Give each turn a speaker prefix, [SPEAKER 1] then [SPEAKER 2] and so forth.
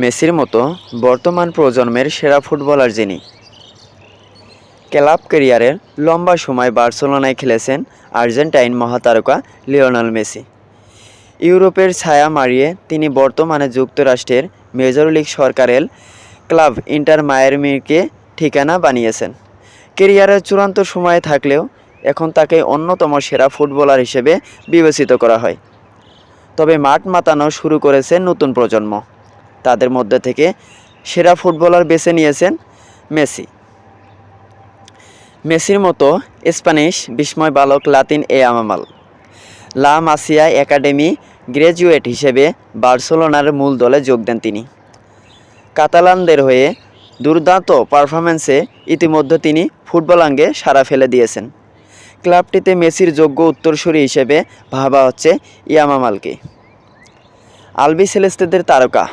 [SPEAKER 1] মেসির মতো বর্তমান প্রজন্মের সেরা ফুটবলার যিনি। ক্লাব ক্যারিয়ারের লম্বা সময় বার্সেলোনায় খেলেছেন আর্জেন্টাইন মহাতারকা লিওনেল মেসি। ইউরোপের ছায়া মাড়িয়ে তিনি বর্তমানে যুক্তরাষ্ট্রের মেজর লিগ সরকারের ক্লাব ইন্টার মায়ামিকে ঠিকানা বানিয়েছেন। ক্যারিয়ারের চূড়ান্ত সময়ে থাকলেও এখন তাকে অন্যতম সেরা ফুটবলার হিসেবে বিবেচিত করা হয়। তবে মাঠ মাতানো শুরু করেছে নতুন প্রজন্ম। তাদের মধ্যে থেকে সেরা ফুটবলার বেছে নিয়েছেন মেসি। মেসির মতো স্প্যানিশ বিস্ময় বালক লাতিন ইয়ামাল লা মাসিয়া একাডেমি গ্র্যাজুয়েট হিসেবে বার্সেলোনার মূল দলে যোগ দেন তিনি। কাতালানদের হয়ে দুর্দান্ত পারফরম্যান্সে ইতিমধ্যে তিনি ফুটবলাঙ্গে সাড়া ফেলে দিয়েছেন। ক্লাবটিতে মেসির যোগ্য উত্তরসূরি হিসেবে ভাবা হচ্ছে ইয়ামালকে। আলবিসেলেস্তেদের তারকা